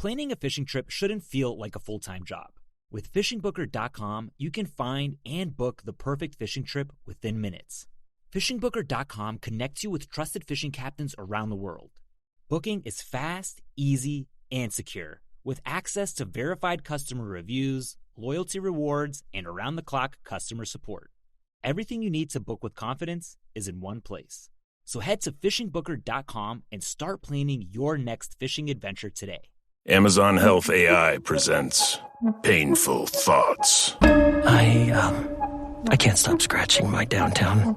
Planning a fishing trip shouldn't feel like a full-time job. With fishingbooker.com, you can find and book the perfect fishing trip within minutes. Fishingbooker.com connects you with trusted fishing captains around the world. Booking is fast, easy, and secure, with access to verified customer reviews, loyalty rewards, and around-the-clock customer support. Everything you need to book with confidence is in one place. So head to fishingbooker.com and start planning your next fishing adventure today. Amazon Health AI presents Painful Thoughts. I can't stop scratching my downtown.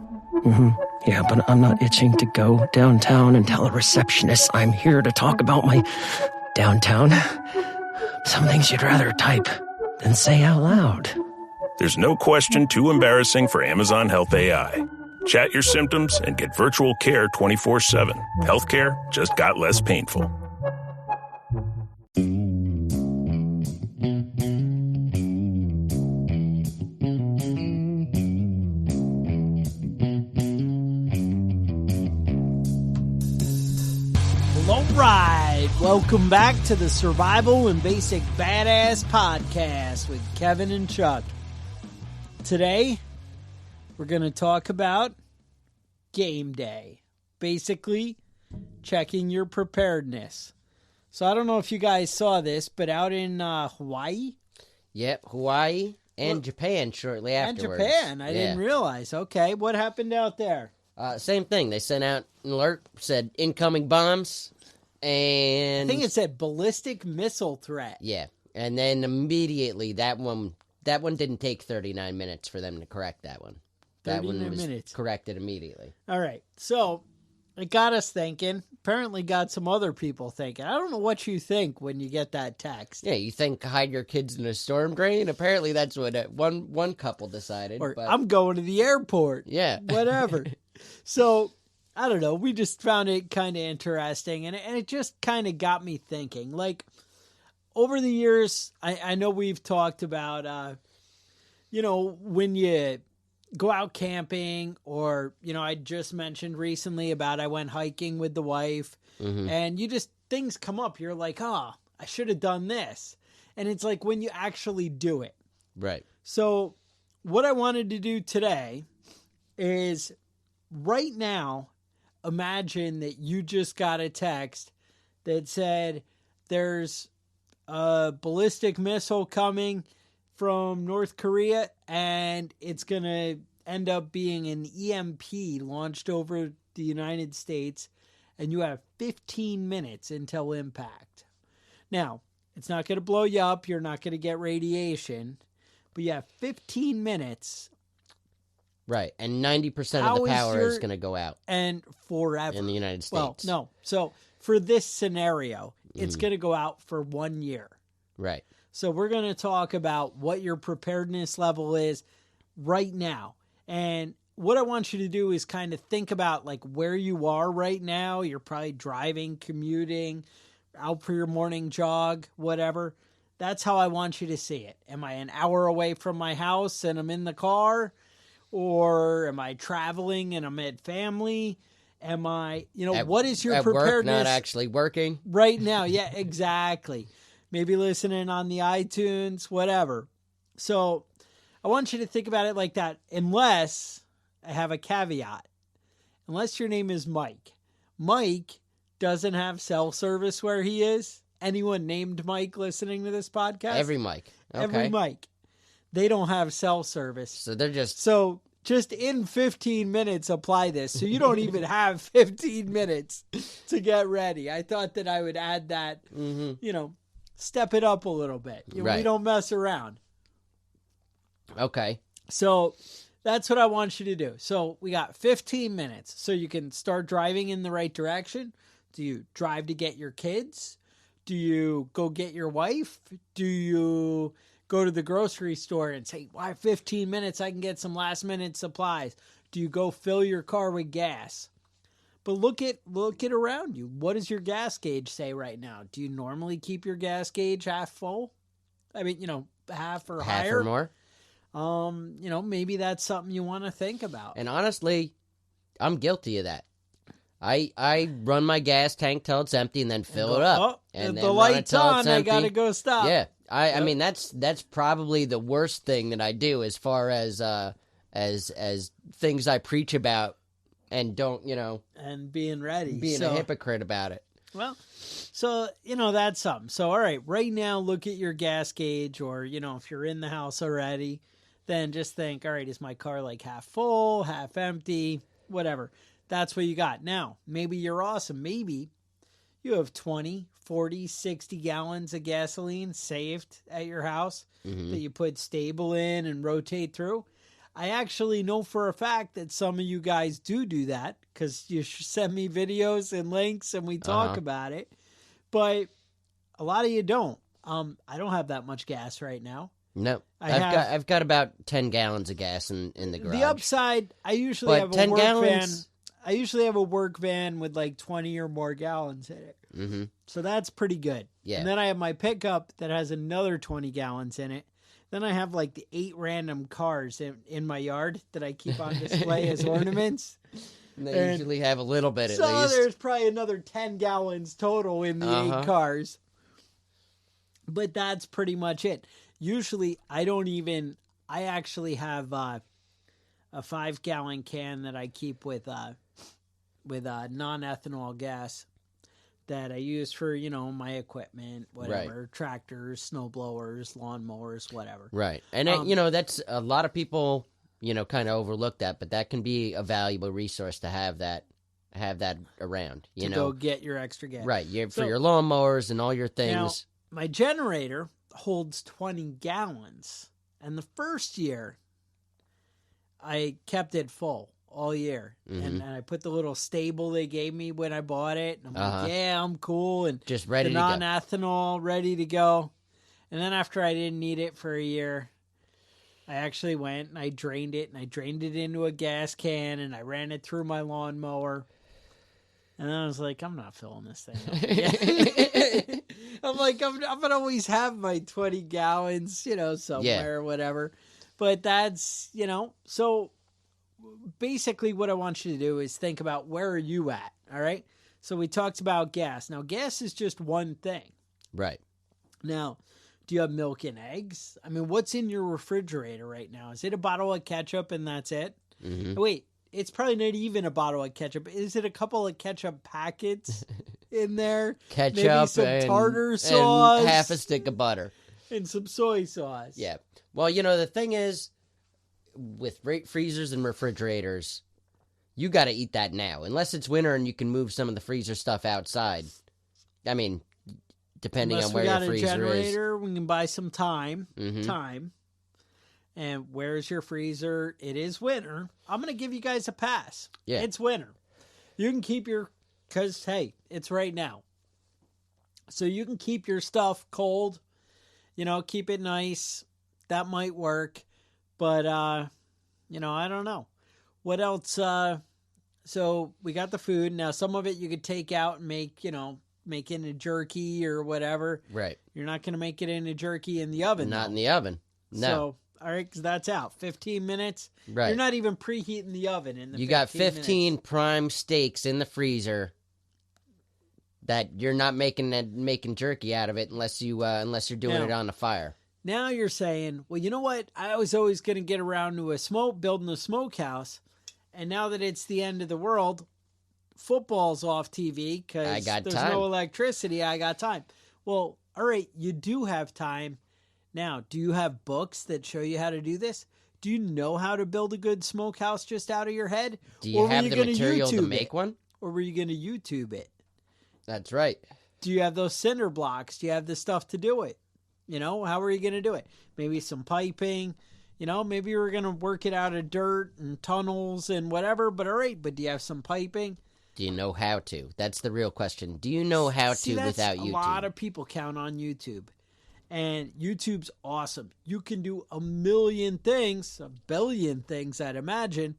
Yeah, but I'm not itching to go downtown and tell a receptionist I'm here to talk about my downtown. Some things you'd rather type than say out loud. There's no question too embarrassing for Amazon Health AI. Chat your symptoms and get virtual care 24/7. Healthcare just got less painful. Alright, welcome back to the Survival and Basic Badass Podcast with Kevin and Chuck. Today, we're going to talk about game day. Basically, checking your preparedness. So I don't know if you guys saw this, but out in Hawaii? Yep, Hawaii and Japan shortly afterwards. And Japan, I didn't realize. Okay, what happened out there? Same thing. They sent out an alert, said incoming bombs, and I think it said ballistic missile threat. Yeah, and then immediately that one didn't take 39 minutes for them to correct that one. That one was corrected immediately. All right, so it got us thinking. Apparently got some other people thinking. I don't know what you think when you get that text. Yeah, you think hide your kids in a storm drain? Apparently that's what one couple decided. Or but... I'm going to the airport. Yeah. Whatever. So, I don't know. We just found it kind of interesting. And it just kind of got me thinking. Like, over the years, I know we've talked about, when you go out camping, or, I just mentioned recently about I went hiking with the wife, and things come up. You're like, I should have done this. And it's like when you actually do it. Right. So what I wanted to do today is right now, imagine that you just got a text that said there's a ballistic missile coming from North Korea, and it's going to end up being an EMP launched over the United States, and you have 15 minutes until impact. Now, it's not going to blow you up. You're not going to get radiation, but you have 15 minutes. Right, and 90% of the power is going to go out. And forever. In the United States. Well, no. So, for this scenario, it's going to go out for 1 year. Right. So, we're going to talk about what your preparedness level is right now. And what I want you to do is kind of think about like where you are right now. You're probably driving, commuting, out for your morning jog, whatever. That's how I want you to see it. Am I an hour away from my house and I'm in the car? Or am I traveling and I'm at family? Am I, what is your preparedness? Work, not actually working. Right now. Yeah, exactly. Maybe listening on the iTunes, whatever. So I want you to think about it like that, unless I have a caveat. Unless your name is Mike. Mike doesn't have cell service where he is. Anyone named Mike listening to this podcast? Every Mike. Okay. Every Mike. They don't have cell service. So they're just... So just in 15 minutes, apply this. So you don't even have 15 minutes to get ready. I thought that I would add that, step it up a little bit. Right. We don't mess around. Okay. So that's what I want you to do. So we got 15 minutes. So you can start driving in the right direction. Do you drive to get your kids? Do you go get your wife? Do you go to the grocery store and say, why 15 minutes? I can get some last minute supplies. Do you go fill your car with gas? But look at around you. What does your gas gauge say right now? Do you normally keep your gas gauge half full? I mean, half or higher. Half or more. Maybe that's something you want to think about. And honestly, I'm guilty of that. I run my gas tank till it's empty and then fill it up. Oh, and the then light's run it till on. it's I empty. gotta go stop. Yeah, I mean that's probably the worst thing that I do as far as things I preach about and don't, and being ready, being a hypocrite about it. Well, so that's something. So all right, right now look at your gas gauge, or if you're in the house already, then just think, all right, is my car like half full, half empty, whatever. That's what you got. Now, maybe you're awesome. Maybe you have 20, 40, 60 gallons of gasoline saved at your house that you put stable in and rotate through. I actually know for a fact that some of you guys do that because you send me videos and links and we talk about it. But a lot of you don't. I don't have that much gas right now. No, I've got about 10 gallons of gas in the garage. The upside, I usually have a work van. I usually have a work van with like 20 or more gallons in it. Mm-hmm. So that's pretty good. Yeah. And then I have my pickup that has another 20 gallons in it. Then I have like the 8 random cars in my yard that I keep on display as ornaments. And they usually have a little bit at least. So there's probably another 10 gallons total in the 8 cars. But that's pretty much it. Usually I actually have a 5-gallon can that I keep with non-ethanol gas that I use for, my equipment, whatever, right. Tractors, snow blowers, lawn mowers, whatever. Right. And, that's a lot of people, kind of overlook that, but that can be a valuable resource to have that around, to go get your extra gas. Right. For your lawn mowers and all your things. Now, my generator holds 20 gallons. And the first year, I kept it full all year. Mm-hmm. And I put the little stable they gave me when I bought it. And I'm like, yeah, I'm cool. And just ready to go. Non-ethanol, ready to go. And then after I didn't need it for a year, I actually went and I drained it. And I drained it into a gas can. And I ran it through my lawnmower. And I was like, I'm not filling this thing up again. I'm like, I'm going to always have my 20 gallons, somewhere or whatever. But that's, so basically what I want you to do is think about where are you at, all right? So we talked about gas. Now, gas is just one thing. Right. Now, do you have milk and eggs? I mean, what's in your refrigerator right now? Is it a bottle of ketchup and that's it? Mm-hmm. Wait, it's probably not even a bottle of ketchup. Is it a couple of ketchup packets in there? Ketchup, maybe some tartar sauce, and half a stick of butter. And some soy sauce. Yeah. Well, the thing is, with freezers and refrigerators, you got to eat that now. Unless it's winter and you can move some of the freezer stuff outside. I mean, depending on where your freezer is. Unless we got a generator, we can buy some time. Mm-hmm. Time. And where's your freezer? It is winter. I'm going to give you guys a pass. Yeah. It's winter. You can keep because, hey, it's right now. So you can keep your stuff cold. Keep it nice. That might work. But, I don't know. What else? So we got the food. Now, some of it you could take out and make into jerky or whatever. Right. You're not going to make it into jerky in the oven. Not in the oven. No. So, all right, because that's out. 15 minutes. Right. You're not even preheating the oven in the You got 15 prime steaks in the freezer that you're not making jerky out of it unless you're doing it on the fire. Now you're saying, well, you know what? I was always going to get around to building a smokehouse, and now that it's the end of the world, football's off TV because there's no electricity. I got time. Well, all right, you do have time. Now, do you have books that show you how to do this? Do you know how to build a good smokehouse just out of your head? Do you have the material to make one? Or were you going to YouTube it? That's right. Do you have those cinder blocks? Do you have the stuff to do it? How are you going to do it? Maybe some piping. Maybe you're going to work it out of dirt and tunnels and whatever. But all right, but do you have some piping? Do you know how to? That's the real question. Do you know how to without YouTube? A lot of people count on YouTube. And YouTube's awesome. You can do a million things, a billion things, I'd imagine.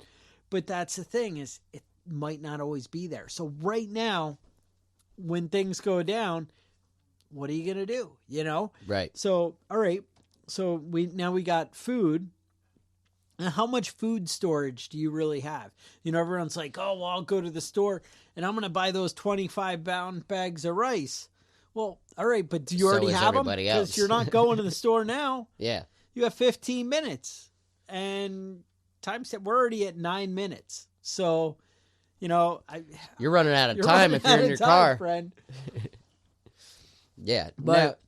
But that's the thing is it might not always be there. So right now, when things go down, what are you going to do? Right. So, all right. So we got food. And how much food storage do you really have? You know, everyone's like, oh, well, I'll go to the store and I'm going to buy those 25-pound bags of rice. Well, all right, but do you already have them? Because you're not going to the store now. Yeah. You have 15 minutes. And we're already at 9 minutes. So, you know. You're running out of time if you're in your car. Friend. Yeah. But,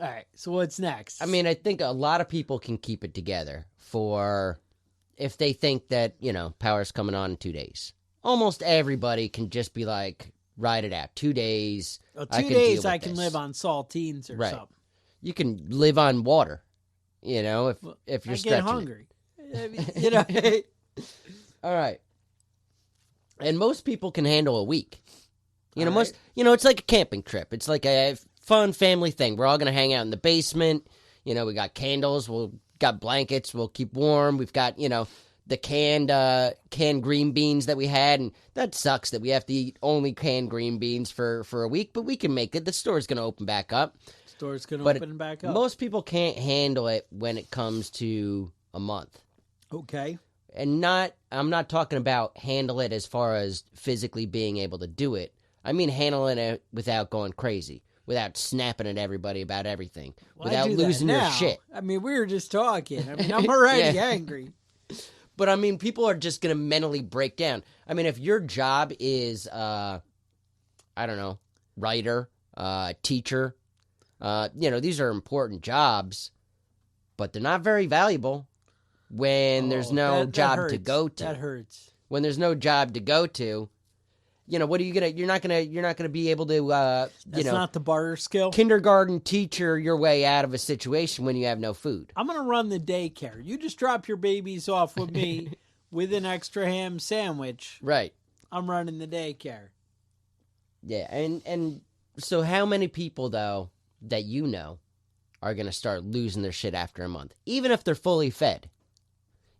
all right, so what's next? I mean, I think a lot of people can keep it together for if they think that, you know, power's coming on in 2 days. Almost everybody can just be like, ride it out. 2 days. Well, 2 days I can live on saltines or something. You can live on water, you know, if you're stretching. I get hungry. You know. All right. And most people can handle a week. You know, it's like a camping trip. It's like a fun family thing. We're all going to hang out in the basement. You know, we got candles. We'll got blankets. We'll keep warm. We've got, you know, the canned green beans that we had. And that sucks that we have to eat only canned green beans for a week. But we can make it. The store's going to open back up. Store's going to open back up. Most people can't handle it when it comes to a month. Okay. And I'm not talking about handle it as far as physically being able to do it. I mean handling it without going crazy, without snapping at everybody about everything, without losing your shit. I mean, we were just talking. I mean, I'm already angry. But I mean, people are just going to mentally break down. I mean, if your job is, I don't know, writer, teacher, you know, these are important jobs, but they're not very valuable. When there's no job to go to. That hurts. When there's no job to go to, you know, what are you gonna? You're not gonna be able to. That's not the barter skill. Kindergarten teacher your way out of a situation when you have no food. I'm gonna run the daycare. You just drop your babies off with me with an extra ham sandwich. Right. I'm running the daycare. Yeah, and so how many people though that you know are gonna start losing their shit after a month, even if they're fully fed?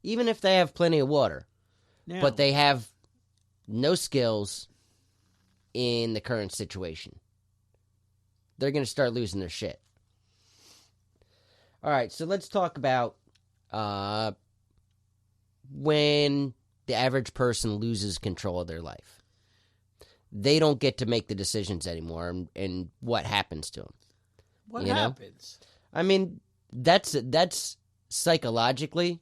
Even if they have plenty of water, but they have no skills in the current situation, they're going to start losing their shit. All right, so let's talk about when the average person loses control of their life. They don't get to make the decisions anymore, and what happens to them. What happens? I mean, that's psychologically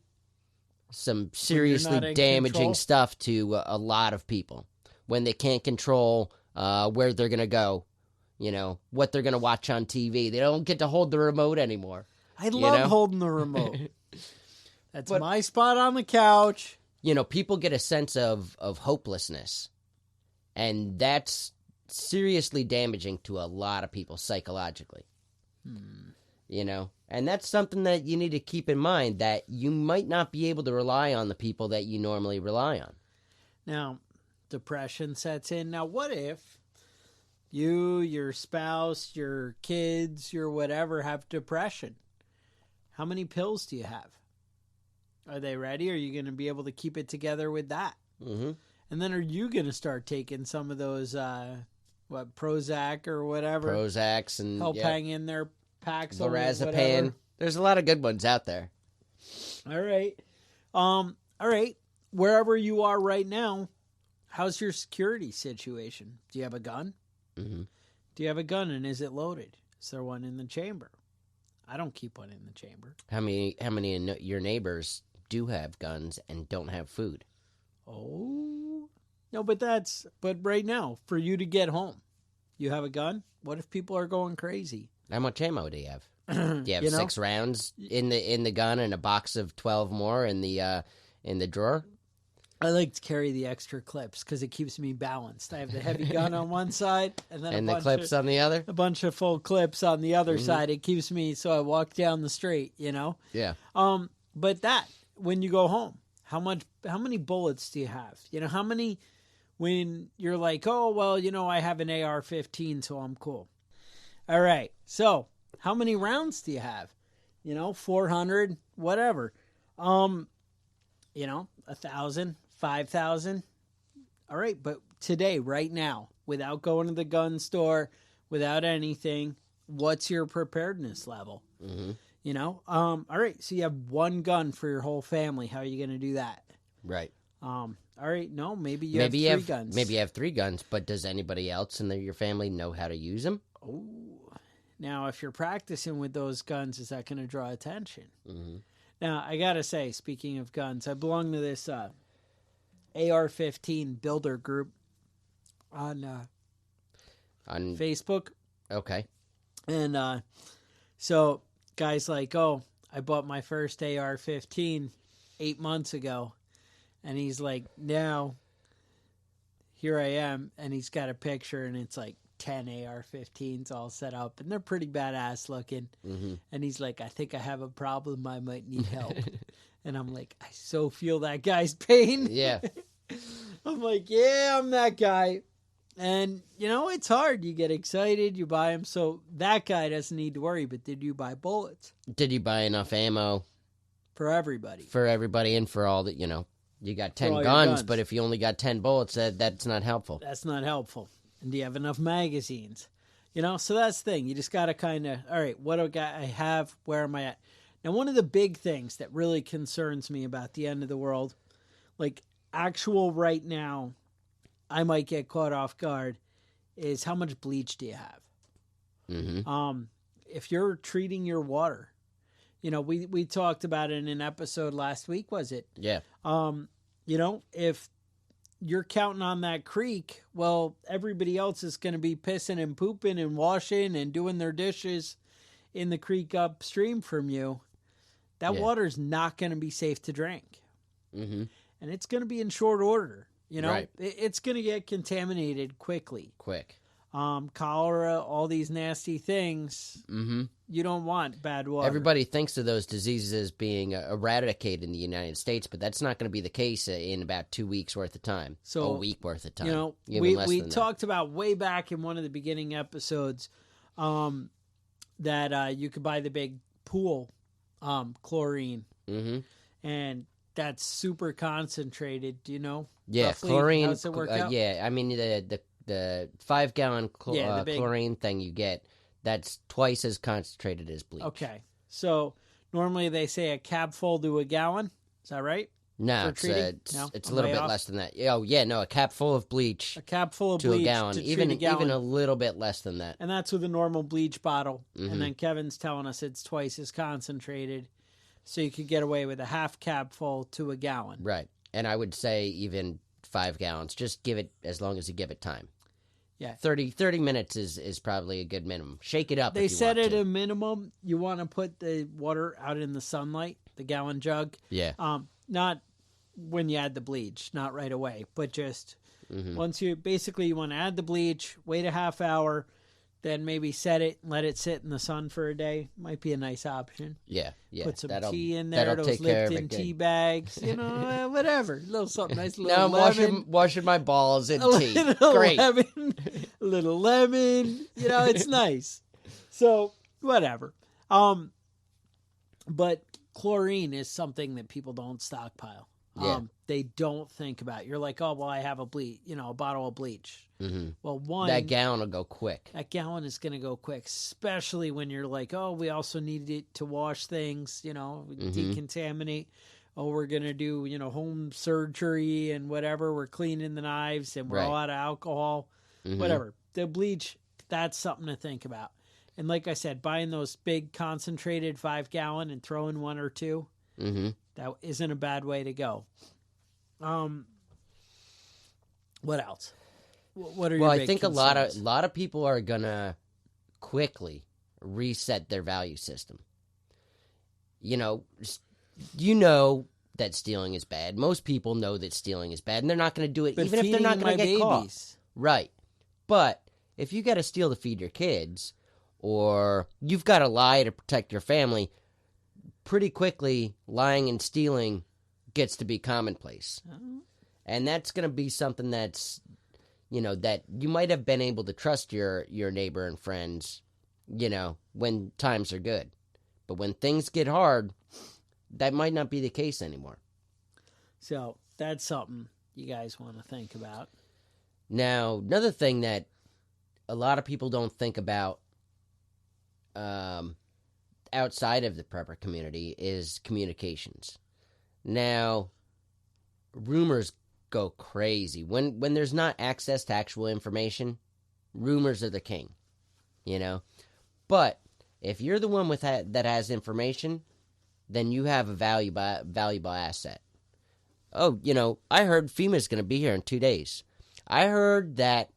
some seriously damaging stuff to a lot of people when they can't control where they're going to go, you know, what they're going to watch on TV. They don't get to hold the remote anymore. I love holding the remote. That's my spot on the couch. You know, people get a sense of hopelessness, and that's seriously damaging to a lot of people psychologically. You know, and that's something that you need to keep in mind, that you might not be able to rely on the people that you normally rely on. Now, depression sets in. Now, what if you, your spouse, your kids, your whatever have depression? How many pills do you have? Are they ready? Are you going to be able to keep it together with that? Mm-hmm. And then are you going to start taking some of those, Prozac or whatever? Prozacs and help hang in their packs. Lorazepam. There's a lot of good ones out there. All right. All right. Wherever you are right now, how's your security situation? Do you have a gun? Mm-hmm. Do you have a gun, and is it loaded? Is there one in the chamber? I don't keep one in the chamber. How many of your neighbors do have guns and don't have food? Oh. No, but right now, for you to get home, you have a gun? What if people are going crazy? How much ammo do you have? Do you have 6 rounds in the gun and a box of 12 more in the drawer? I like to carry the extra clips because it keeps me balanced. I have the heavy gun on one side and then the clips on the other. A bunch of full clips on the other side. It keeps me so I walk down the street. You know. Yeah. But when you go home, how many bullets do you have? You know, how many? When you're like, oh well, you know, I have an AR-15, so I'm cool. All right. So how many rounds do you have? You know, 400, whatever. You know, 1,000, 5,000. All right. But today, right now, without going to the gun store, without anything, what's your preparedness level? Mm-hmm. You know? All right, so you have one gun for your whole family. How are you going to do that? Right. All right, no, maybe you have three guns. Maybe you have 3 guns, but does anybody else in your family know how to use them? Oh. Now, if you're practicing with those guns, is that going to draw attention? Mm-hmm. Now, I got to say, speaking of guns, I belong to this AR-15 builder group on Facebook. Okay. And so guys like, oh, I bought my first AR-15 8 months ago. And he's like, now, here I am. And he's got a picture, and it's like 10 AR-15s all set up. And they're pretty badass looking. Mm-hmm. And he's like, I think I have a problem. I might need help. And I'm like, I so feel that guy's pain. Yeah. I'm like, yeah, I'm that guy. And, you know, it's hard. You get excited, you buy them. So that guy doesn't need to worry. But did you buy bullets? Did you buy enough ammo? For everybody. For everybody and for all that, you know. You got 10 guns, but if you only got 10 bullets, that's not helpful. That's not helpful. And do you have enough magazines? You know, so that's the thing. You just got to kind of, all right, what do I have? Where am I at? Now, one of the big things that really concerns me about the end of the world, like actual right now, I might get caught off guard, is how much bleach do you have? Mm-hmm. If you're treating your water, you know, we talked about it in an episode last week, was it? Yeah. You know, if you're counting on that creek, well, everybody else is going to be pissing and pooping and washing and doing their dishes in the creek upstream from you. That water's not going to be safe to drink. Mm-hmm. And it's going to be in short order. You know, right. It's going to get contaminated quickly. Quick. Cholera, all these nasty things. Mm-hmm. You don't want bad water. Everybody thinks of those diseases as being eradicated in the United States, but that's not going to be the case in about 2 weeks worth of time. So, a week worth of time. You know, we talked about way back in one of the beginning episodes that you could buy the big pool chlorine. Mm-hmm. And that's super concentrated. Do you know? Yeah, roughly chlorine. How does it work out? Yeah, I mean the 5-gallon chlorine thing you get, that's twice as concentrated as bleach. Okay, so normally they say a cab full to a gallon. Is that right? No, it's a little bit less than that. Oh yeah, no, a cap full of bleach. A cap full of to bleach a gallon, to even treat a gallon. even a little bit less than that. And that's with a normal bleach bottle. Mm-hmm. And then Kevin's telling us it's twice as concentrated, so you could get away with a half cab full to a gallon. Right, and I would say even 5 gallons. Just give it as long as you give it time. Yeah, 30 minutes is probably a good minimum. Shake it up. They said at a a minimum you want to put the water out in the sunlight, the gallon jug. Yeah. Not when you add the bleach, not right away, but just mm-hmm. once you want to add the bleach, wait a half hour, then maybe set it, let it sit in the sun for a day. Might be a nice option. Yeah. Put some tea in there, those Lipton tea bags, you know, whatever. A little something nice, a little lemon. Washing my balls in tea. Great. A little lemon, you know, it's nice. So, whatever. But chlorine is something that people don't stockpile. Yeah. They don't think about. You're like, oh, well, I have a bottle of bleach. Mm-hmm. Well, that gallon will go quick. That gallon is going to go quick, especially when you're like, oh, we also need it to wash things, you know, mm-hmm. decontaminate. Oh, we're going to do, you know, home surgery and whatever. We're cleaning the knives and we're all out of alcohol, mm-hmm. whatever. The bleach, that's something to think about. And like I said, buying those big concentrated 5-gallon and throwing 1 or 2, mm-hmm. that isn't a bad way to go. What else? What are your big I think concerns? a lot of people are gonna quickly reset their value system. You know that stealing is bad. Most people know that stealing is bad, and they're not going to do it, but even if they're not going to get caught. Right. But if you got to steal to feed your kids, or you've got to lie to protect your family, pretty quickly, lying and stealing gets to be commonplace. Oh. And that's going to be something that's, you know, that you might have been able to trust your neighbor and friends, you know, when times are good. But when things get hard, that might not be the case anymore. So that's something you guys want to think about. Now, another thing that a lot of people don't think about outside of the prepper community is communications. Now, rumors go crazy. When there's not access to actual information, rumors are the king, you know? But if you're the one with that has information, then you have a valuable asset. Oh, I heard FEMA's going to be here in 2 days. I heard that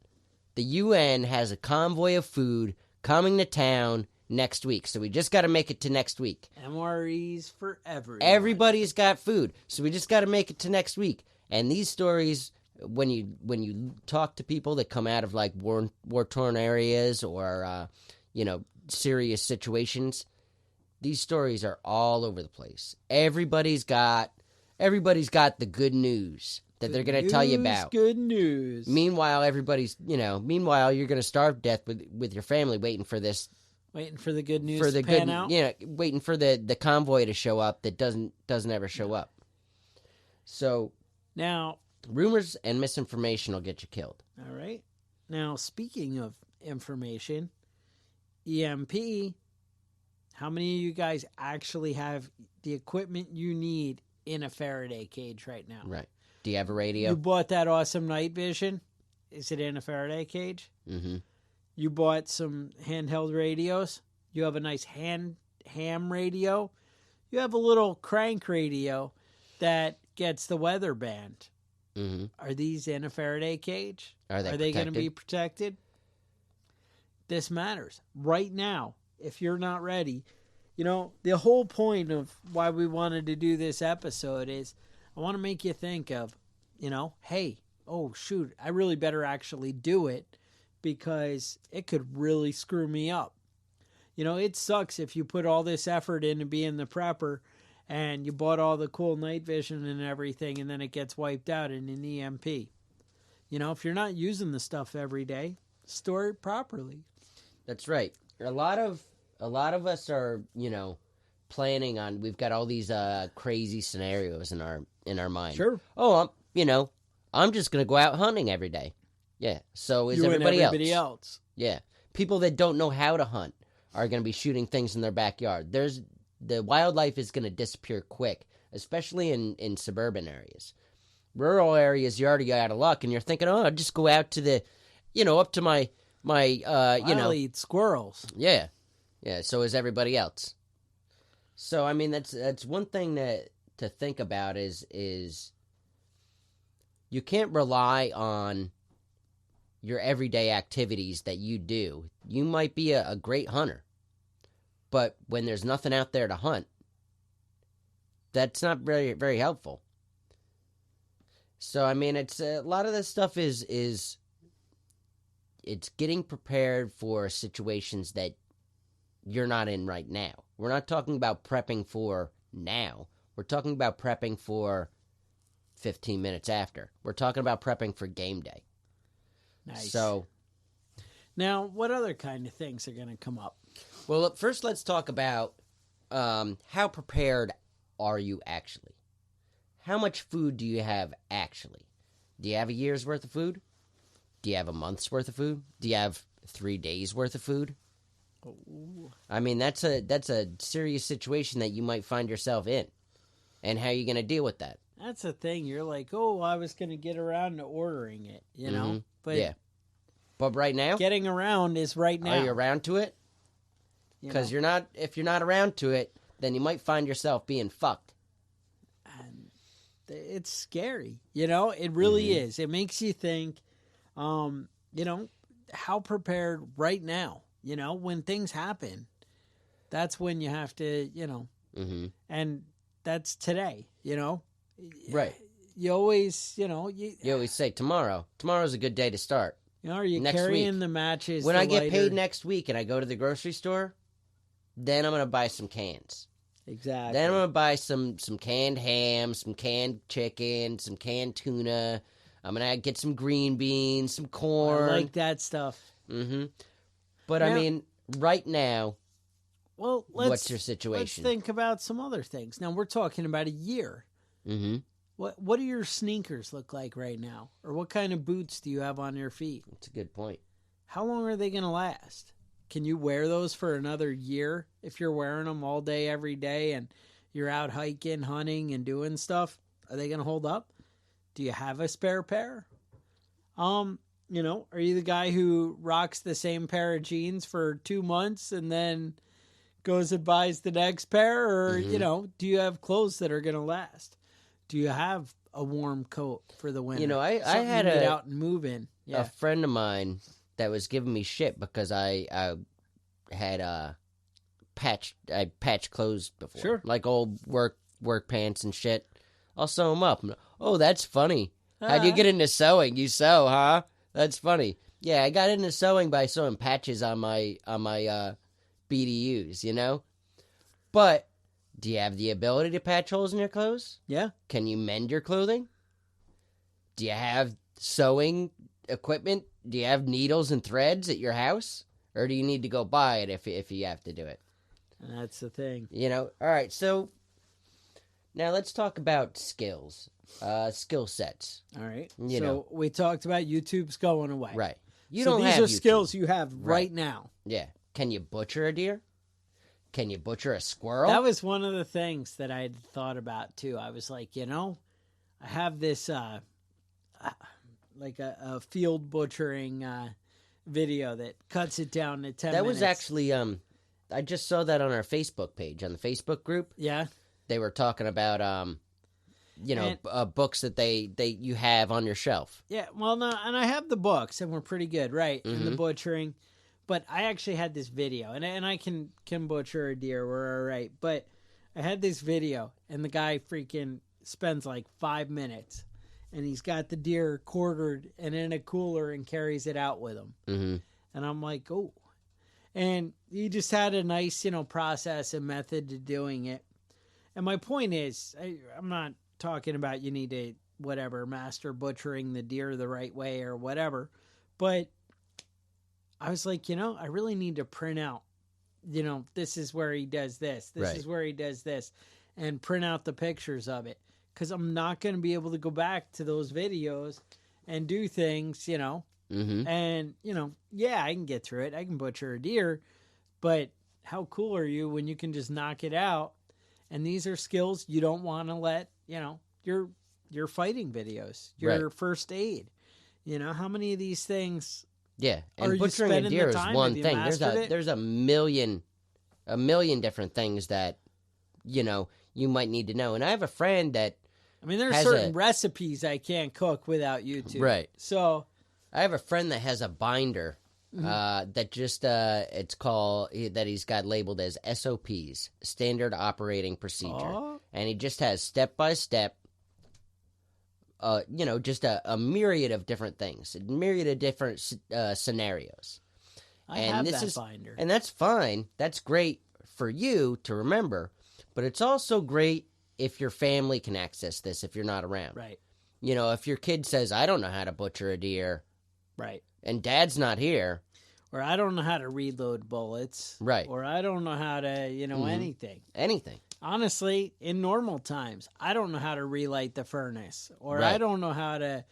the UN has a convoy of food coming to town next week, so we just got to make it to next week. MREs for everyone. Everybody's got food, so we just got to make it to next week. And these stories, when you talk to people that come out of like war-torn areas or serious situations, these stories are all over the place. Everybody's got the good news that they're going to tell you about. Good news. Meanwhile, you're going to starve to death with your family waiting for this. Waiting for the good news to pan out? Waiting for the convoy to show up that doesn't ever show up. So now, rumors and misinformation will get you killed. All right. Now, speaking of information, EMP, how many of you guys actually have the equipment you need in a Faraday cage right now? Right. Do you have a radio? You bought that awesome night vision. Is it in a Faraday cage? Mm-hmm. You bought some handheld radios. You have a nice ham radio. You have a little crank radio that gets the weather band. Mm-hmm. Are these in a Faraday cage? Are they going to be protected? This matters. Right now, if you're not ready, the whole point of why we wanted to do this episode is I want to make you think of, hey, oh, shoot, I really better actually do it because it could really screw me up. It sucks if you put all this effort into being the prepper and you bought all the cool night vision and everything and then it gets wiped out in an EMP. If you're not using the stuff every day, store it properly. That's right. A lot of us are, planning on. We've got all these crazy scenarios in our mind. Sure. Oh, I'm just gonna go out hunting every day. Yeah. So is everybody else? Yeah. People that don't know how to hunt are gonna be shooting things in their backyard. The wildlife is gonna disappear quick, especially in suburban areas. Rural areas, you're already out of luck, and you're thinking, oh, I'll just go out to the, up to my I'll eat squirrels. Yeah. Yeah, so is everybody else. So, I mean, that's one thing to think about is you can't rely on your everyday activities that you do. You might be a great hunter, but when there's nothing out there to hunt, that's not very, very helpful. So, I mean, it's a lot of this stuff is it's getting prepared for situations that you're not in right now. We're not talking about prepping for now. We're talking about prepping for 15 minutes after. We're talking about prepping for game day. Nice. So, now, what other kind of things are going to come up? Well, first let's talk about how prepared are you actually? How much food do you have actually? Do you have a year's worth of food? Do you have a month's worth of food? Do you have 3 days worth of food? Oh. I mean, that's a serious situation that you might find yourself in. And how are you going to deal with that? That's the thing. You're like, oh, I was going to get around to ordering it, you know? Mm-hmm. But yeah. But right now? Getting around is right now. Are you around to it? Because if you're not around to it, then you might find yourself being fucked. And it's scary. It really is. It makes you think, how prepared right now, when things happen, that's when you have to, Mm-hmm. and that's today, Right. You always, you always say tomorrow's a good day to start. Are you next carrying week. the matches? When the I get lighter? paid next week and I go to the grocery store, then I'm going to buy some cans. Exactly. Then I'm going to buy some canned ham, some canned chicken, some canned tuna. I'm going to get some green beans, some corn. I like that stuff. Mm-hmm. But now, I mean, right now, well, what's your situation? Let's think about some other things. Now, we're talking about a year. Mm-hmm. What do your sneakers look like right now? Or what kind of boots do you have on your feet? That's a good point. How long are they going to last? can you wear those for another year if you're wearing them all day, every day, and you're out hiking, hunting, and doing stuff? Are they going to hold up? Do you have a spare pair? Are you the guy who rocks the same pair of jeans for 2 months and then goes and buys the next pair? Or, do you have clothes that are going to last? Do you have a warm coat for the winter? I had get out and move in. Yeah. A friend of mine that was giving me shit because I had patched clothes before. Sure. Like old work pants and shit. I'll sew them up. Oh, that's funny. How'd you get into sewing? You sew, huh? That's funny. Yeah, I got into sewing by sewing patches on my BDUs, But do you have the ability to patch holes in your clothes? Yeah. Can you mend your clothing? Do you have sewing equipment? Do you have needles and threads at your house? Or do you need to go buy it if you have to do it? That's the thing. All right, so now let's talk about skills, skill sets. All right. We talked about YouTube's going away. Right. These are skills you have right now. Yeah. Can you butcher a deer? Can you butcher a squirrel? That was one of the things that I had thought about, too. I was like, I have this, like a field butchering video that cuts it down to 10 minutes. That was actually, I just saw that on our Facebook page, on the Facebook group. Yeah. They were talking about, books that you have on your shelf. Yeah, well, no, and I have the books, and we're pretty good, right, in the butchering. But I actually had this video, and I can butcher a deer, we're all right. But I had this video, and the guy freaking spends like 5 minutes, and he's got the deer quartered and in a cooler and carries it out with him. Mm-hmm. And I'm like, oh. And he just had a nice, process and method to doing it. And my point is, I'm not talking about you need to, master butchering the deer the right way or whatever. But I was like, I really need to print out, this is where he does this. This is where he does this. And print out the pictures of it. Because I'm not going to be able to go back to those videos and do things, Mm-hmm. And, I can get through it. I can butcher a deer. But how cool are you when you can just knock it out? And these are skills you don't want to let, your fighting videos, your first aid. How many of these things? Yeah, and butchering a deer is one thing. There's a million different things that, you might need to know. And I have a friend that there's certain recipes I can't cook without YouTube. Right. So I have a friend that has a binder that just it's called that he's got labeled as SOPs, Standard Operating Procedure, and he just has step by step. Just a myriad of different things, a myriad of different scenarios. I have that binder, and that's fine. That's great for you to remember, but it's also great if your family can access this if you're not around. Right. If your kid says, "I don't know how to butcher a deer," right, and Dad's not here. Or I don't know how to reload bullets. Right. Or I don't know how to, anything. Anything. Honestly, in normal times, I don't know how to relight the furnace. Or I don't know how to,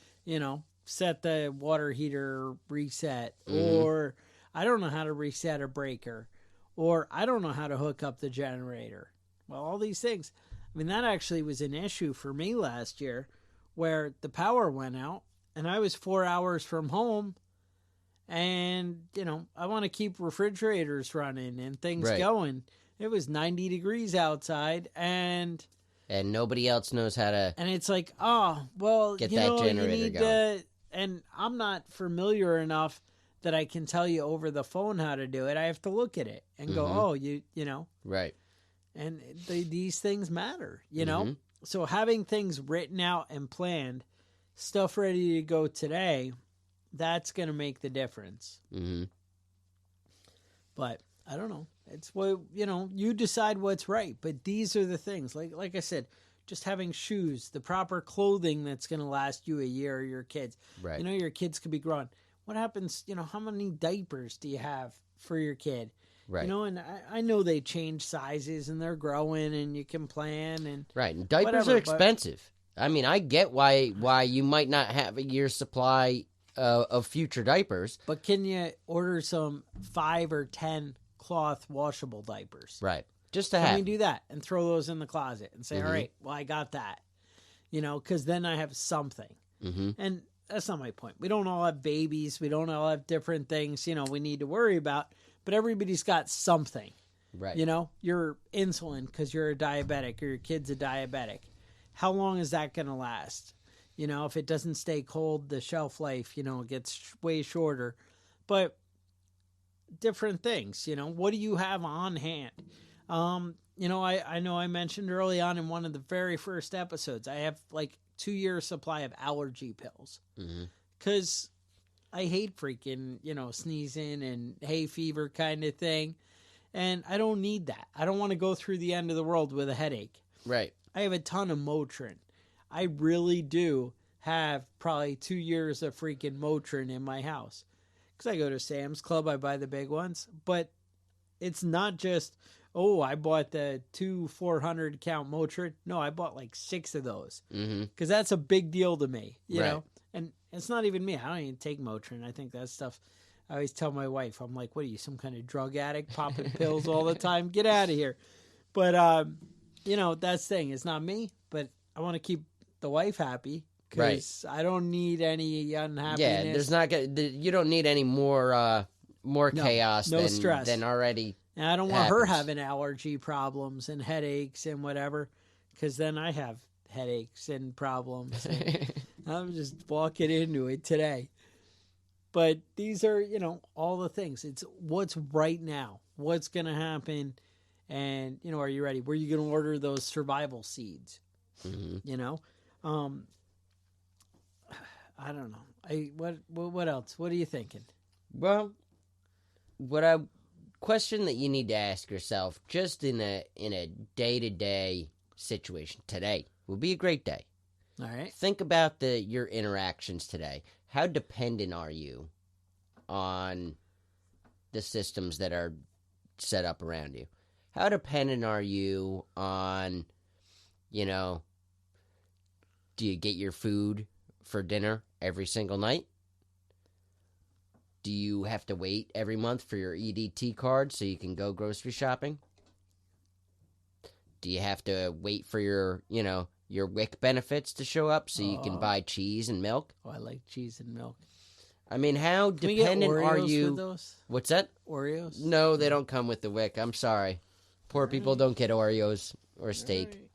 set the water heater reset. Or I don't know how to reset a breaker. Or I don't know how to hook up the generator. Well, all these things. That actually was an issue for me last year where the power went out and I was 4 hours from home. And, I want to keep refrigerators running and things going. It was 90 degrees outside and nobody else knows how to. And it's like, get that generator going. And I'm not familiar enough that I can tell you over the phone how to do it. I have to look at it and go, you know. Right. And these things matter, So having things written out and planned, stuff ready to go today, that's going to make the difference. Mm-hmm. But I don't know. It's what, you decide what's right. But these are the things. Like I said, just having shoes, the proper clothing that's going to last you a year or your kids. Right. Your kids could be growing. What happens, how many diapers do you have for your kid? Right. And I know they change sizes and they're growing and you can plan. And right. And diapers are expensive. I get why you might not have a year's supply of future diapers. But can you order some 5 or 10 cloth washable diapers? Right. Just to Can have. we do that and throw those in the closet and say, all right, well, I got that. Because then I have something. And that's not my point. We don't all have babies. We don't all have different things, we need to worry about. But everybody's got something. Right. Your insulin because you're a diabetic or your kid's a diabetic. How long is that going to last? If it doesn't stay cold, the shelf life, gets way shorter. But different things, what do you have on hand? I know I mentioned early on in one of the very first episodes, I have like 2-year supply of allergy pills because I hate freaking, sneezing and hay fever kind of thing. And I don't need that. I don't want to go through the end of the world with a headache. Right. I have a ton of Motrin. I really do have probably 2 years of freaking Motrin in my house. Because I go to Sam's Club, I buy the big ones. But it's not just, I bought the 2 400 count Motrin. No, I bought like 6 of those. Because that's a big deal to me, you know. And it's not even me. I don't even take Motrin. I think that stuff, I always tell my wife, I'm like, what are you, some kind of drug addict popping pills all the time? Get out of here. But, that's the thing. It's not me, but I want to keep the wife happy. Because I don't need any unhappiness. Yeah, there's not you don't need any more chaos than stress than already. And I don't want her having allergy problems and headaches and whatever, because then I have headaches and problems. And I'm just walking into it today. But these are, all the things. It's what's right now, what's going to happen, and are you ready? Where are you going to order those survival seeds? I don't know. What else? What are you thinking? Well, question that you need to ask yourself, just in a day-to-day situation today, would be a great day. All right. Think about your interactions today. How dependent are you on the systems that are set up around you? How dependent are you on, do you get your food for dinner every single night? Do you have to wait every month for your EDT card so you can go grocery shopping? Do you have to wait for your WIC benefits to show up so you can buy cheese and milk? Oh, I like cheese and milk. I mean, how dependent are you? With those? What's that? Oreos? No, they don't come with the WIC. I'm sorry. Poor people don't get Oreos or steak. Right.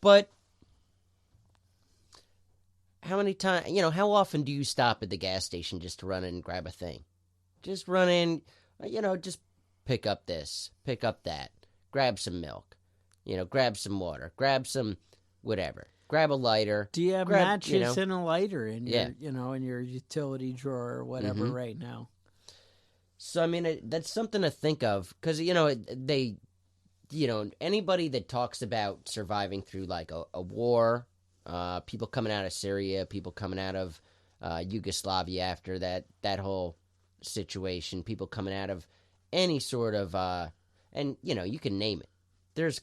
But how many times, how often do you stop at the gas station just to run in and grab a thing? Just run in, just pick up this, pick up that, grab some milk, grab some water, grab some whatever, grab a lighter. Do you have matches and a lighter in your, in your utility drawer or whatever right now? So, I mean, that's something to think of because, anybody that talks about surviving through like a war, people coming out of Syria, people coming out of Yugoslavia after that whole situation, people coming out of any sort of, and you can name it. This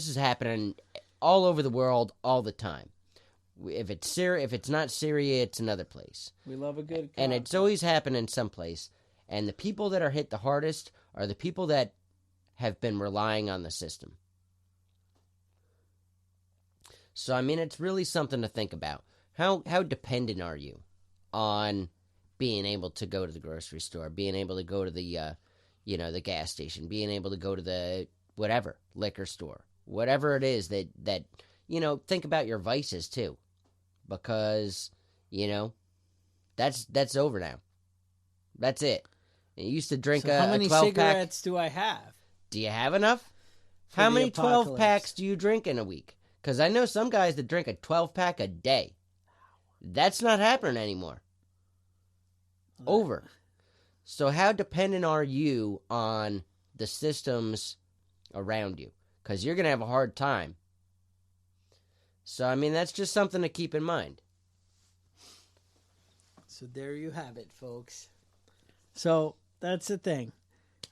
is happening all over the world all the time. If it's not Syria, it's another place. We love a good conflict. And it's always happening someplace. And the people that are hit the hardest are the people that have been relying on the system. So, I mean, it's really something to think about. How dependent are you on being able to go to the grocery store, being able to go to the, the gas station, being able to go to the whatever, liquor store, whatever it is that think about your vices too, because, that's over now. That's it. You used to drink how many 12 cigarettes do I have? Do you have enough? How many 12 packs do you drink in a week? Because I know some guys that drink a 12-pack a day. That's not happening anymore. Over. So how dependent are you on the systems around you? Because you're going to have a hard time. So, I mean, that's just something to keep in mind. So there you have it, folks. So that's the thing.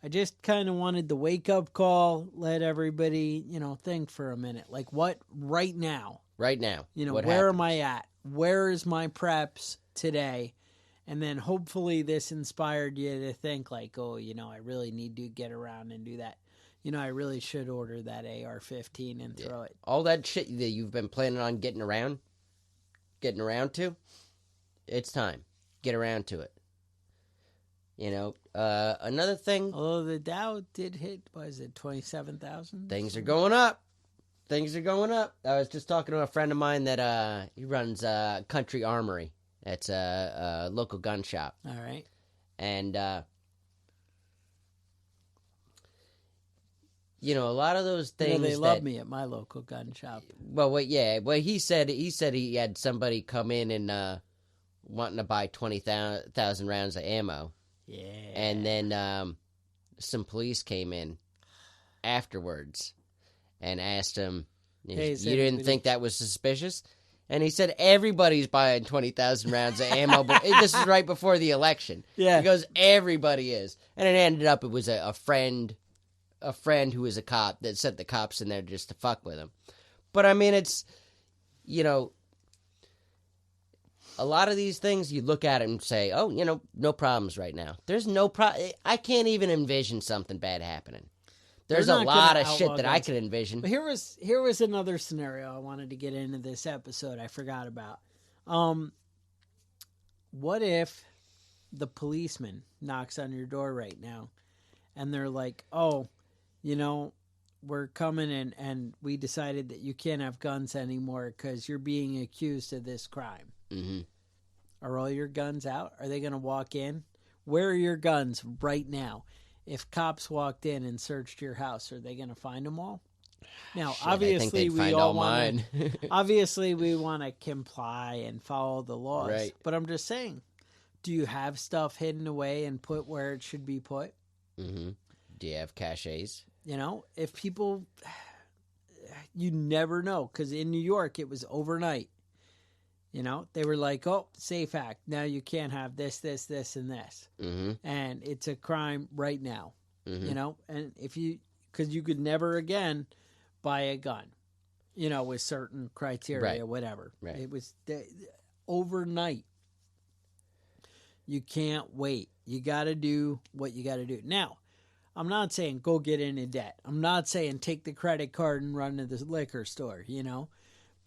I just kind of wanted the wake-up call, let everybody, think for a minute. Like, what right now? Right now. Where am I at? Where is my preps today? And then hopefully this inspired you to think like, oh, I really need to get around and do that. I really should order that AR-15 and throw it. All that shit that you've been planning on getting around to, it's time. Get around to it. Another thing. Although the Dow did hit, what is it, 27,000? Things are going up. I was just talking to a friend of mine that he runs Country Armory. It's a local gun shop. All right. And, a lot of those things they love me at my local gun shop. Well, he said he had somebody come in and wanting to buy 20,000 rounds of ammo. Yeah. And then some police came in afterwards and asked him, you didn't think that was suspicious? And he said, everybody's buying 20,000 rounds of ammo. But this is right before the election. Yeah. He goes, everybody is. And it ended up, it was a friend who was a cop that sent the cops in there just to fuck with him. But, I mean, it's, a lot of these things, you look at it and say, oh, no problems right now. There's no problem. I can't even envision something bad happening. There's a lot of shit that I could envision. But here was another scenario I wanted to get into this episode I forgot about. What if the policeman knocks on your door right now and they're like, oh, we're coming and we decided that you can't have guns anymore because you're being accused of this crime. Mm-hmm. Are all your guns out? Are they going to walk in? Where are your guns right now? If cops walked in and searched your house, are they going to find them all? Now, obviously, we all want obviously we want to comply and follow the laws. Right. But I'm just saying, do you have stuff hidden away and put where it should be put? Mm-hmm. Do you have caches? If people, you never know, because in New York it was overnight. They were like, oh, Safe Act. Now you can't have this, this, this, and this. Mm-hmm. And it's a crime right now. Mm-hmm. And because you could never again buy a gun, with certain criteria, whatever. Right. It was overnight. You can't wait. You got to do what you got to do. Now, I'm not saying go get into debt. I'm not saying take the credit card and run to the liquor store, But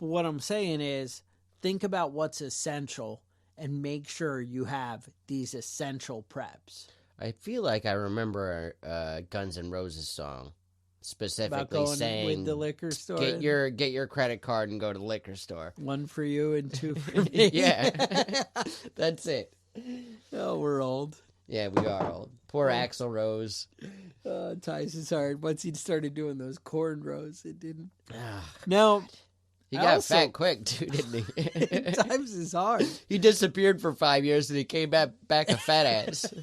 what I'm saying is, think about what's essential and make sure you have these essential preps. I feel like I remember a Guns N' Roses song specifically about going saying with the liquor store. Get your credit card and go to the liquor store. 1 for you and 2 for me. Yeah. That's it. Oh, we're old. Yeah, we are old. Poor Axl Rose. Times is hard. Once he started doing those cornrows, it didn't. Now, he got fat quick, too, didn't he? Times is hard. He disappeared for 5 years and he came back a fat ass.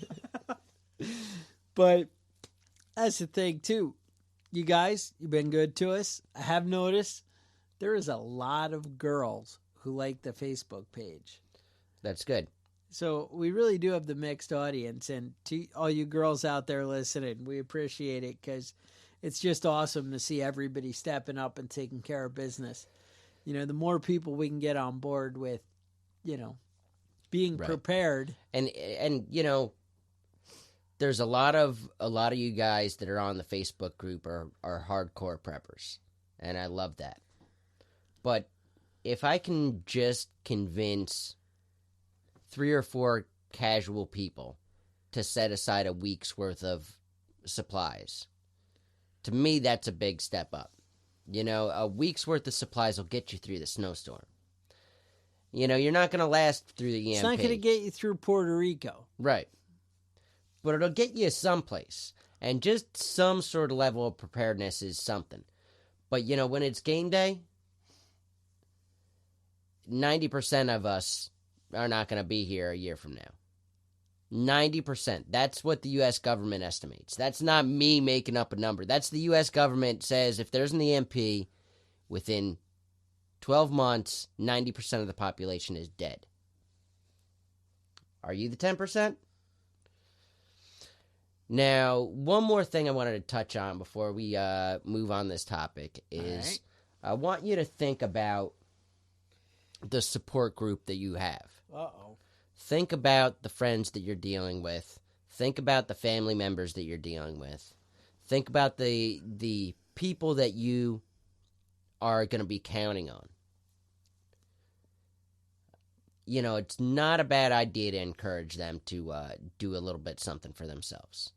But that's the thing, too. You guys, you've been good to us. I have noticed there is a lot of girls who like the Facebook page. That's good. So we really do have the mixed audience. And to all you girls out there listening, we appreciate it because it's just awesome to see everybody stepping up and taking care of business. The more people we can get on board with, being prepared. And there's a lot of you guys that are on the Facebook group are hardcore preppers. And I love that. But if I can just convince 3 or 4 casual people to set aside a week's worth of supplies, to me, that's a big step up. A week's worth of supplies will get you through the snowstorm. You're not going to last through the EMP. It's not going to get you through Puerto Rico. Right. But it'll get you someplace. And just some sort of level of preparedness is something. But, when it's game day, 90% of us are not going to be here a year from now. 90%. That's what the U.S. government estimates. That's not me making up a number. That's the U.S. government says if there's an EMP within 12 months, 90% of the population is dead. Are you the 10%? Now, one more thing I wanted to touch on before we move on this topic is I want you to think about the support group that you have. Uh-oh. think about the friends that you're dealing with. Think about the family members that you're dealing with. Think about the people that you are going to be counting on. You know, it's not a bad idea to encourage them to do a little bit something for themselves.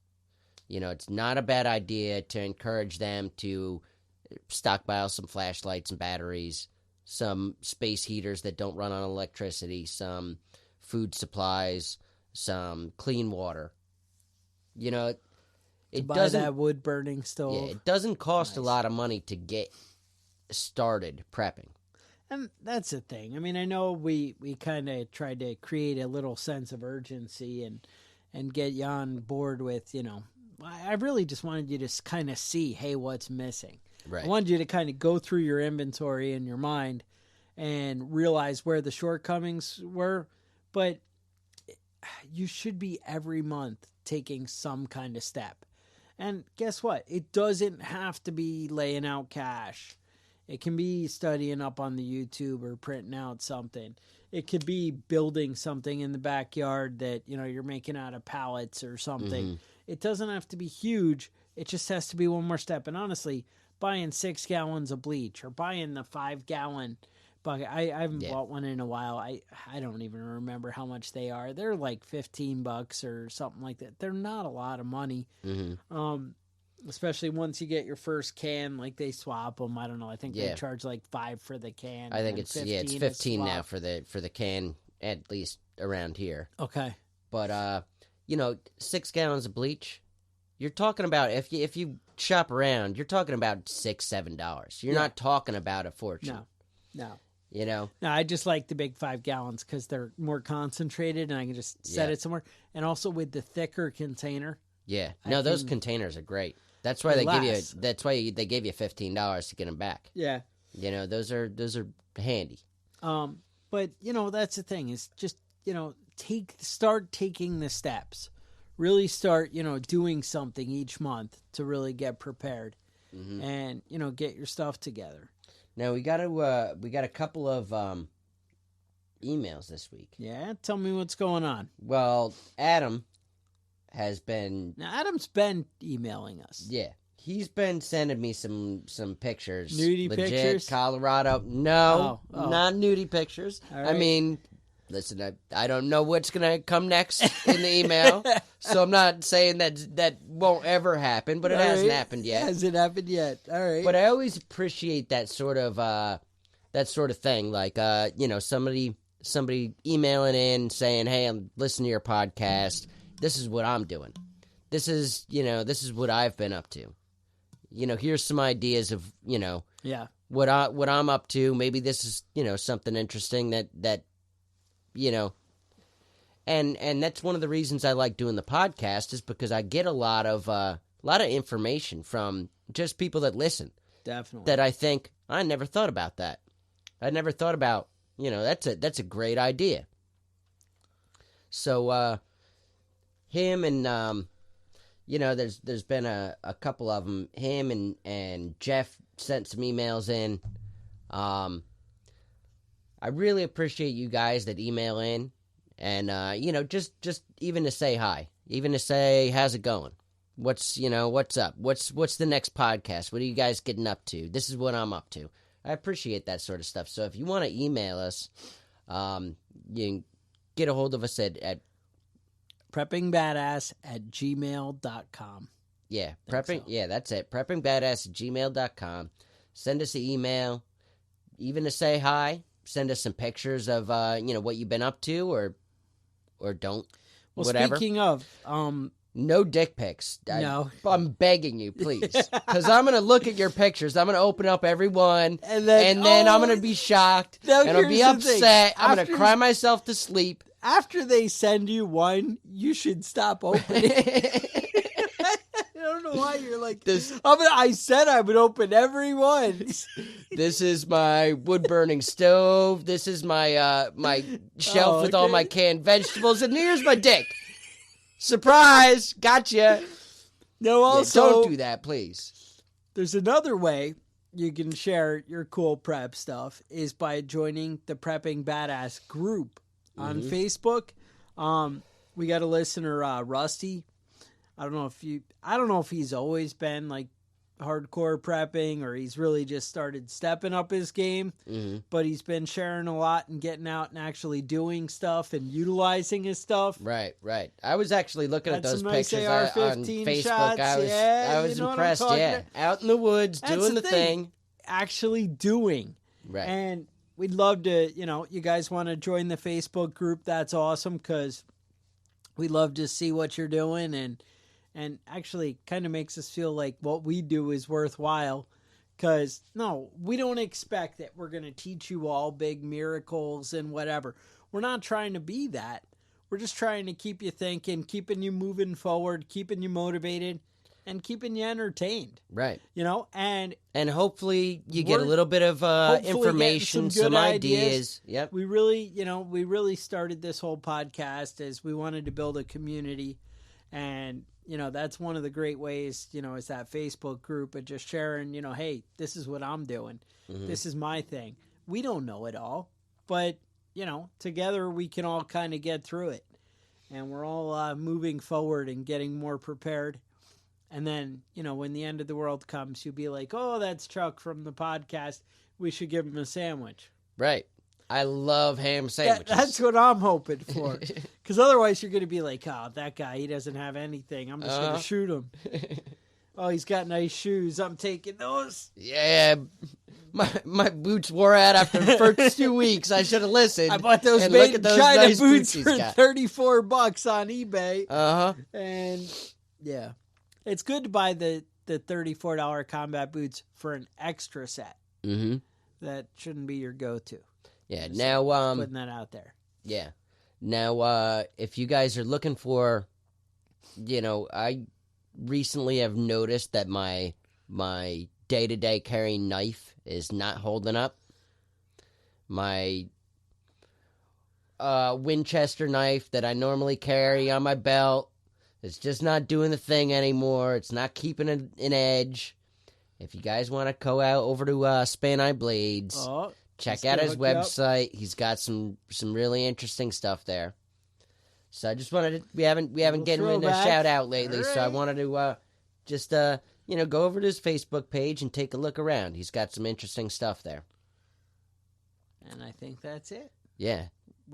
You know, it's not a bad idea to encourage them to stockpile some flashlights and batteries, some space heaters that don't run on electricity, some food supplies, some clean water. You know, it Buy doesn't, that wood burning stove. yeah, it doesn't cost a Nice. lot of money to get started prepping. And that's the thing. I mean, I know we kind of tried to create a little sense of urgency and get you on board with, you know, I really just wanted you to kind of see, hey, what's missing. Right. I wanted you to kind of go through your inventory in your mind and realize where the shortcomings were. But you should be every month taking some kind of step. And guess what? It doesn't have to be laying out cash. It can be studying up on the YouTube or printing out something. It could be building something in the backyard that, you know, you're making out of pallets or something. Mm-hmm. It doesn't have to be huge. It just has to be one more step. And honestly, buying 6 gallons of bleach or buying the 5-gallon bucket. I haven't bought one in a while. I don't even remember how much they are. They're like $15 or something like that. They're not a lot of money. Mm-hmm. Especially once you get your first can, like they swap them. I don't know. I think they charge like $5 for the can. I think and it's 15 now for the can, at least around here. Okay. But you know, 6 gallons of bleach. You're talking about if you shop around, you're talking about $6-7. You're not talking about a fortune. No. You know. No, I just like the big 5 gallons because they're more concentrated and I can just set it somewhere. And also with the thicker container. Yeah. No, those containers are great. That's why they give you. That's why they gave you $15 to get them back. Yeah. You know, those are handy. But you know, that's the thing is just, you know, start taking the steps. Really start, you know, doing something each month to really get prepared, and you know, get your stuff together. Now we got a couple of emails this week. Yeah, tell me what's going on. Well, Adam has been. Now, Adam's been emailing us. Yeah, he's been sending me some pictures. Nudie Legit, pictures? Colorado. No, Oh. not nudie pictures. All I right. mean, listen, I don't know what's going to come next in the email, so I'm not saying that won't ever happen, but it All hasn't right. happened yet. Hasn't happened yet. All right. But I always appreciate that sort of thing, like you know, somebody emailing in saying, "Hey, I'm listening to your podcast. This is what I'm doing. This is what I've been up to. You know, here's some ideas of, you know, what I'm up to. Maybe this is, you know, something interesting that you know." And that's one of the reasons I like doing the podcast is because I get a lot of information from just people that listen. Definitely. That I think I never thought about that. I never thought about, you know, that's a great idea. So him and you know, there's been a couple of them. Him and Jeff sent some emails in. I really appreciate you guys that email in, and you know, just even to say hi, even to say how's it going, what's up, what's the next podcast, what are you guys getting up to? This is what I'm up to. I appreciate that sort of stuff. So if you want to email us, you can get a hold of us at preppingbadass@gmail.com. Yeah, prepping. So. Yeah, that's it. preppingbadass@gmail.com. Send us an email, even to say hi. Send us some pictures of you know, what you've been up to, or don't. Well, whatever. Speaking of, no dick pics. No. I'm begging you, please, because I'm gonna look at your pictures. I'm gonna open up every one, and then I'm gonna be shocked, and I'll be upset. I'm gonna cry myself to sleep. After they send you one, you should stop opening. I don't know why you're like this. I said I would open every one. This is my wood-burning stove. This is my my shelf with all my canned vegetables. And here's my dick. Surprise! Gotcha. No, also, don't do that, please. There's another way you can share your cool prep stuff is by joining the Prepping Badass group on Facebook. We got a listener, Rusty. I don't know if he's always been like hardcore prepping or he's really just started stepping up his game, but he's been sharing a lot and getting out and actually doing stuff and utilizing his stuff. Right. I was actually looking at those nice pictures on Facebook. Shots. I was impressed. Yeah, out in the woods, doing the thing. Actually doing. Right. And we'd love to, you guys want to join the Facebook group. That's awesome because we love to see what you're doing and actually kind of makes us feel like what we do is worthwhile because, no, we don't expect that we're going to teach you all big miracles and whatever. We're not trying to be that. We're just trying to keep you thinking, keeping you moving forward, keeping you motivated, and keeping you entertained. Right. And hopefully you get a little bit of information, some ideas. Yep. We really started this whole podcast as we wanted to build a community. And, that's one of the great ways, is that Facebook group and just sharing, hey, this is what I'm doing. This is my thing. We don't know it all, but, together we can all kind of get through it. And we're all moving forward and getting more prepared. And then, when the end of the world comes, you'll be like, oh, that's Chuck from the podcast. We should give him a sandwich. Right. I love ham sandwiches. That's what I'm hoping for. Because otherwise you're going to be like, oh, that guy, he doesn't have anything. I'm just going to shoot him. Oh, he's got nice shoes. I'm taking those. Yeah. My boots wore out after the first 2 weeks. I should have listened. I bought those made in China nice boots for $34 on eBay. Uh-huh. And, yeah. It's good to buy the $34 combat boots for an extra set. Mm-hmm. That shouldn't be your go-to. Yeah, Just now putting that out there. Yeah. Now if you guys are looking for, I recently have noticed that my day-to-day carrying knife is not holding up. My Winchester knife that I normally carry on my belt, it's just not doing the thing anymore. It's not keeping an edge. If you guys want to go out over to Span Eye Blades, check out his website. He's got some really interesting stuff there. So I just wanted to, we haven't given him a shout out lately, right. So I wanted to just go over to his Facebook page and take a look around. He's got some interesting stuff there. And I think that's it. Yeah.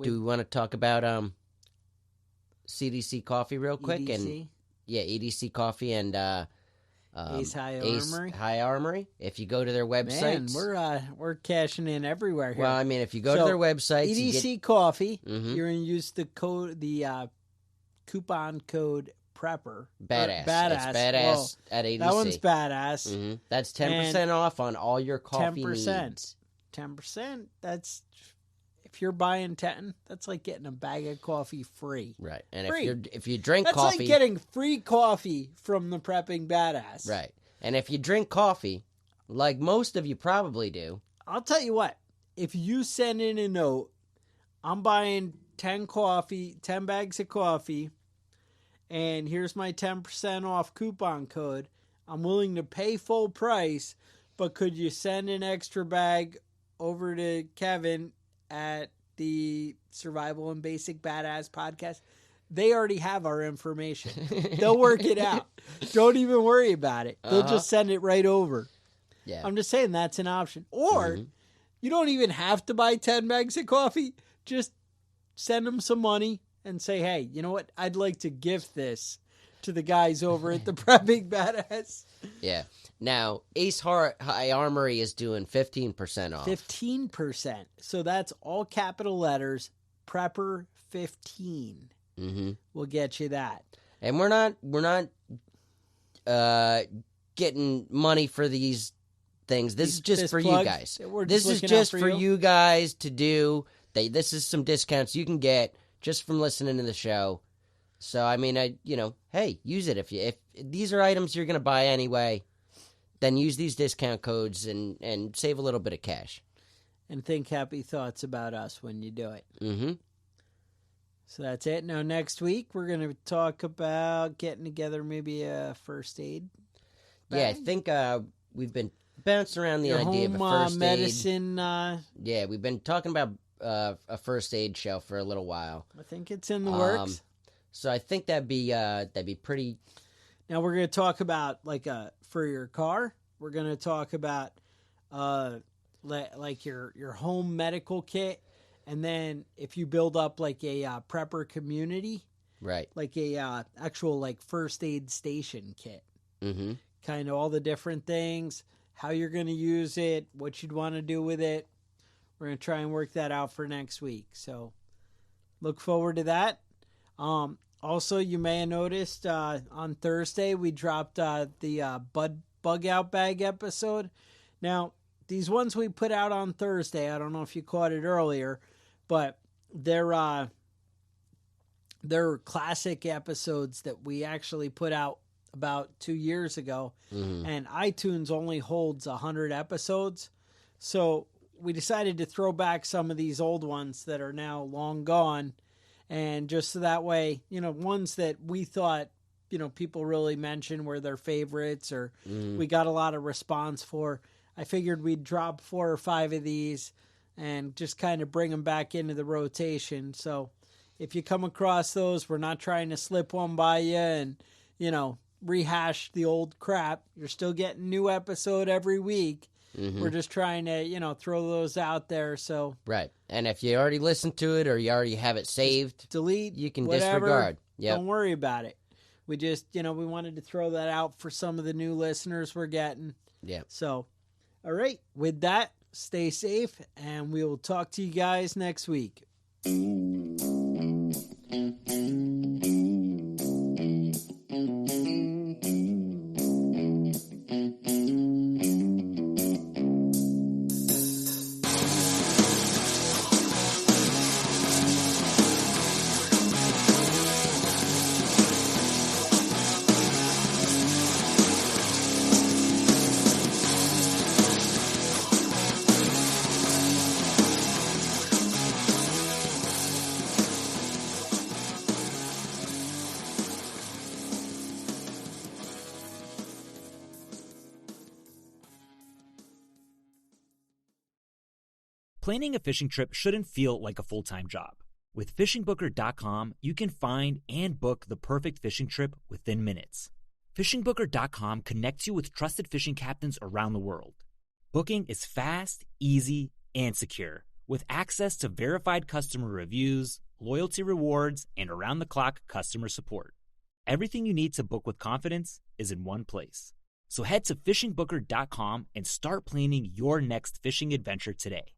Do we want to talk about CDC Coffee real quick? EDC? And yeah, EDC Coffee and Ace High Armory. If you go to their website, we're cashing in everywhere here. Well, I mean, if you go to their website, EDC Coffee, you're going to use the coupon code Prepper. Badass. Badass. It's badass at EDC. That one's badass. Mm-hmm. That's 10% off on all your coffee 10%. needs. 10%. That's if you're buying 10, that's like getting a bag of coffee free. Right. And free. if you drink that's coffee, like getting free coffee from the Prepping Badass. Right. And if you drink coffee, like most of you probably do, I'll tell you what. If you send in a note, I'm buying 10 bags of coffee, and here's my 10% off coupon code. I'm willing to pay full price, but could you send an extra bag over to Kevin at the Survival and Basic Badass podcast? They already have our information. They'll work it out. Don't even worry about it. They'll just send it right over. Yeah. I'm just saying that's an option. Or you don't even have to buy 10 bags of coffee. Just send them some money and say, hey, you know what? I'd like to gift this to the guys over at the Prepping Badass. Yeah. Now, Ace High Armory is doing 15% off. 15%. So that's all capital letters, Prepper 15. We'll get you that. And we're not getting money for these things. This is just for you guys. This is just for you guys to do. This is some discounts you can get just from listening to the show. So I mean, hey, use it if these are items you're going to buy anyway. Then use these discount codes and save a little bit of cash. And think happy thoughts about us when you do it. Mm-hmm. So that's it. Now, next week, we're going to talk about getting together maybe a first aid bag. Yeah, I think we've been bouncing around the idea of a first medicine, aid. Yeah, we've been talking about a first aid shelf for a little while. I think it's in the works. So I think that'd be pretty. Now we're going to talk about for your car. We're going to talk about like your home medical kit, and then if you build up like a prepper community, right? Like a actual like first aid station kit. Mm-hmm. Kind of all the different things, how you're going to use it, what you'd want to do with it. We're going to try and work that out for next week. So look forward to that. Also, you may have noticed on Thursday we dropped the bug out bag episode. Now, these ones we put out on Thursday, I don't know if you caught it earlier, but they're classic episodes that we actually put out about 2 years ago. Mm-hmm. And iTunes only holds 100 episodes. So we decided to throw back some of these old ones that are now long gone. And just so that way, ones that we thought, people really mentioned were their favorites or we got a lot of response for. I figured we'd drop 4 or 5 of these and just kind of bring them back into the rotation. So if you come across those, we're not trying to slip one by you and, rehash the old crap. You're still getting new episode every week. Mm-hmm. We're just trying to, throw those out there. So right. And if you already listened to it or you already have it saved, delete, you can whatever, disregard. Yep. Don't worry about it. We just, we wanted to throw that out for some of the new listeners we're getting. Yeah. So, all right. With that, stay safe and we will talk to you guys next week. Planning a fishing trip shouldn't feel like a full-time job. With fishingbooker.com, you can find and book the perfect fishing trip within minutes. Fishingbooker.com connects you with trusted fishing captains around the world. Booking is fast, easy, and secure, with access to verified customer reviews, loyalty rewards, and around-the-clock customer support. Everything you need to book with confidence is in one place. So head to fishingbooker.com and start planning your next fishing adventure today.